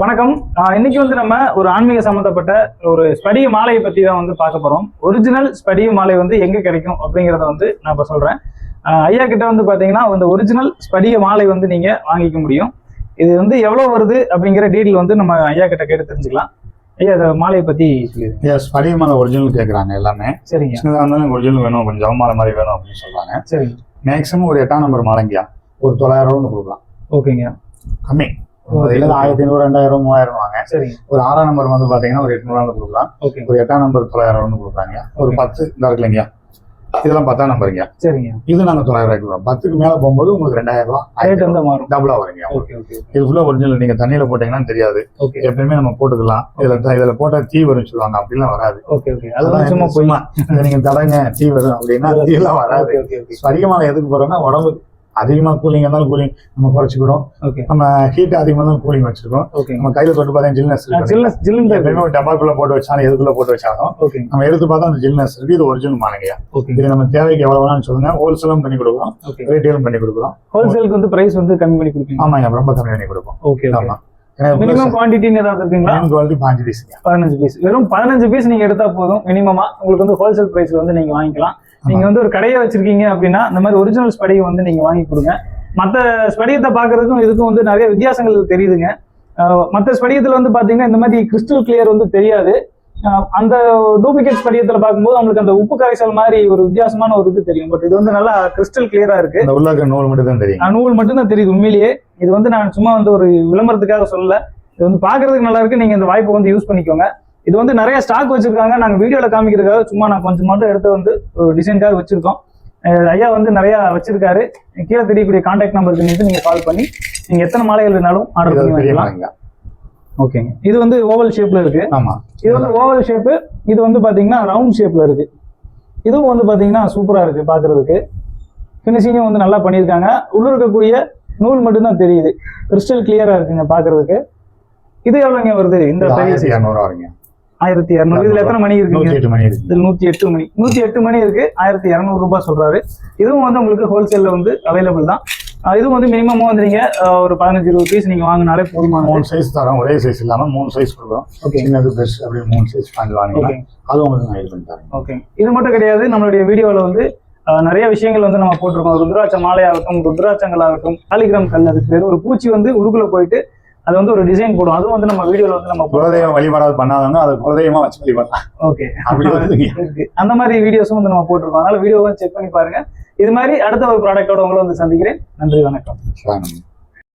வணக்கம். இன்னைக்கு வந்து நம்ம ஒரு ஆன்மீக சம்பந்தப்பட்ட ஒரு ஸ்படிக மாலையை பத்தி தான் வந்து பார்க்க போறோம். ஒரிஜினல் ஸ்படிக மாலை வந்து எங்க கிடைக்கும் அப்படிங்கறத வந்து நான் இப்ப சொல்றேன். ஐயா கிட்ட வந்து பாத்தீங்கன்னா இந்த ஒரிஜினல் ஸ்படிக மாலை வந்து நீங்க வாங்கிக்க முடியும். இது வந்து எவ்வளவு வருது அப்படிங்கிற டீட்டெயில் வந்து நம்ம ஐயா கிட்ட கேட்டு தெரிஞ்சுக்கலாம். ஐயா இந்த மாலையை பத்தி சொல்லிடுங்க. ஸ்படிக மாலை ஒரிஜினல் கேட்கறாங்க எல்லாமே. சரிங்க. சின்னதாக இருந்தாலும் ஒரிஜினல் வேணும், கொஞ்சம் ஜவமாலை மாதிரி வேணும் அப்படின்னு சொல்றாங்க. சரி. மேக்ஸிமம் ஒரு 8ஆம் நம்பர் மாலைங்கயா ஒரு 900 கொடுக்கலாம். ஓகேங்க. கம்மி 1500, 2000, 3000 வாங்க. சரி. ஒரு 6ஆம் நம்பர் வந்து பாத்தீங்கன்னா ஒரு 800 கொடுக்கலாம். ஒரு 8ஆம் நம்பர் 900 கொடுக்குறாங்க. ஒரு 10 இந்த இருக்குல்லைங்க, இதெல்லாம் 10ஆம் நம்பருங்க. சரிங்க. இது நாங்க 900 கொடுக்குறோம். 10க்கு மேல போகும்போது உங்களுக்கு 2000 டபுளா வருங்க. இது ஃபுல்லா ஒரிஜினல். நீங்க தண்ணியில போட்டீங்கன்னா தெரியாது. எப்பயுமே நம்ம போட்டுக்கலாம். இதுல போட்டா தீ வரும்னு சொல்லுவாங்க, அப்படிலாம் வராது. அதெல்லாம் சும்மா நீங்க தடங்க தீ வரும் அப்படின்னா தீயெல்லாம் வராது. ஸ்படிக மாலை எதுக்கு போறோம்னா உடம்பு அதிகமா கூலிங் இருந்தாலும் கூலிங் நம்ம குறைச்சிக்கிறோம். நம்ம ஹீட் அதிகமா இருந்தாலும் கூலிங் வச்சிருக்கோம். நம்ம கையில தொட்டு பார்த்தா ஜில்னஸ் டப்பாக்குள்ள போட்டு வச்சாலும் எதுக்குள்ள போட்டு வச்சாலும் நம்ம எடுத்து பார்த்தா அந்த ஜில்னஸ் இருக்கு. இது ஒரிஜினல் மாலைங்கயா. இது நம்ம தேவைக்கு எவ்வளவு வேணாம்னு சொல்லுங்க. ஹோல்சேலும் பண்ணி கொடுக்குறோம், ரீட்டைலும் பண்ணி கொடுக்குறோம். ஹோல்சேலுக்கு வந்து பிரைஸ் வந்து கம்மி பண்ணி கொடுப்பீங்க? ஆமாங்க, ரொம்ப கம்மி பண்ணி கொடுப்போம். ஆமா. மினிமம் குவான்டிட்டி ஏதாவது இருக்குங்களா? Quality 15 piece. 15 பீஸ். வெறும் 15 பீஸ் நீங்க எடுத்தா போதும். மினிமமா உங்களுக்கு வந்து ஹோல்சேல் பிரைஸ்ல வந்து நீங்க வாங்கிக்கலாம். நீங்க வந்து ஒரு கடையை வச்சிருக்கீங்க அப்படின்னா இந்த மாதிரி ஒரிஜினல் ஸ்படிகம் வந்து நீங்க வாங்கி கொடுங்க. மற்ற ஸ்படிகத்தை பாக்குறதுக்கும் இதுக்கும் வந்து நிறைய வித்தியாசங்கள் தெரியுதுங்க. மற்ற ஸ்படிகத்துல வந்து பாத்தீங்கன்னா இந்த மாதிரி கிறிஸ்டல் கிளியர் வந்து தெரியாது. அந்த டூப்ளிகேட் ஸ்படிகத்துல பார்க்கும்போது அவங்களுக்கு அந்த உப்பு கரைசல் மாதிரி ஒரு வித்தியாசமான ஒரு இது தெரியும். பட் இது வந்து நல்லா கிறிஸ்டல் கிளியரா இருக்கு. நூல் மட்டும் தான் தெரியும். நூல் மட்டும் தான் தெரியுது. உண்மையிலேயே இது வந்து நான் சும்மா வந்து ஒரு விளம்பரத்துக்காக சொல்லல. இது வந்து பாக்குறதுக்கு நல்லா இருக்கு. நீங்க இந்த வாய்ப்பை வந்து யூஸ் பண்ணிக்கோங்க. இது வந்து நிறைய ஸ்டாக் வச்சிருக்காங்க. நாங்க வீடியோல காமிக்கிறதுக்காக சும்மா நான் கொஞ்சம் மட்டும் எடுத்து வந்து ஒரு டிசைனுக்காக வச்சிருக்கோம். ஐயா வந்து நிறைய வச்சிருக்காரு. கீழே தெரியக்கூடிய கான்டாக்ட் நம்பருக்கு நீங்க கால் பண்ணி நீங்க எத்தனை மாலைகள் வேணாலும் ஆர்டர் பண்ணி வாங்கிக்கலாம். ஓகேங்க. இது வந்து ஓவல் ஷேப்ல இருக்கு. ஆமா, இது வந்து ஓவல் ஷேப்பு. இது வந்து பாத்தீங்கன்னா ரவுண்ட் ஷேப்ல இருக்கு. இதுவும் வந்து பாத்தீங்கன்னா சூப்பரா இருக்கு பாக்குறதுக்கு. பினிஷிங்கும் வந்து நல்லா பண்ணியிருக்காங்க. உள்ள இருக்கக்கூடிய நூல் மட்டும்தான் தெரியுது. கிறிஸ்டல் கிளியரா இருக்குங்க பாக்குறதுக்கு. இது எவ்வளவுங்க வருது? இந்த 1200 வருங்க. 1200. இதுல எத்தனை மணி இருக்கு? 108 மணி இருக்கு. இதுல 108 மணி. 108 மணி இருக்கு. 1200 ரூபாய் சொல்றாரு. இதுவும் வந்து உங்களுக்கு ஹோல்சேல்ல வந்து அவைலபிள் தான். இதுவும் வந்து மினிமம் வந்து நீங்க ஒரு 15-20 பீஸ் நீங்க வாங்கினாலே போதுமான. 3 சைஸ் தரோம். ஒரே சைஸ் இல்லாம 3 சைஸ் கொடுக்குறோம். சின்னது பெருசு அப்படி 3 சைஸ் வாங்கிக்கலாம். அது உங்களுக்கு நான் இது பண்ணி தரேன். ஓகே. இது மட்டும் கிடையாது, நம்மளுடைய வீடியோல வந்து நிறைய விஷயங்கள் வந்து நம்ம போட்டிருக்கோம். ருத்ராட்ச மாலையாகட்டும், ருத்ராட்சங்கள் ஆகட்டும், காலிகிராம் கல், அதுக்கு பேர் ஒரு பூச்சி வந்து உருகுல போயிட்டு அது வந்து ஒரு டிசைன் போடும். அதுவும் வந்து நம்ம வீடியோல வந்து நம்ம குலதெய்வம் வழிபாடு பண்ணாதவங்க அது குலதெய்வமா வச்சு வழிபாடலாம். ஓகே, அந்த மாதிரி வீடியோஸும் வந்து நம்ம போட்டிருக்கோம். அதனால வீடியோவை செக் பண்ணி பாருங்க. இது மாதிரி அடுத்த ஒரு ப்ராடக்டோட உங்களை வந்து சந்திக்கிறேன். நன்றி, வணக்கம்.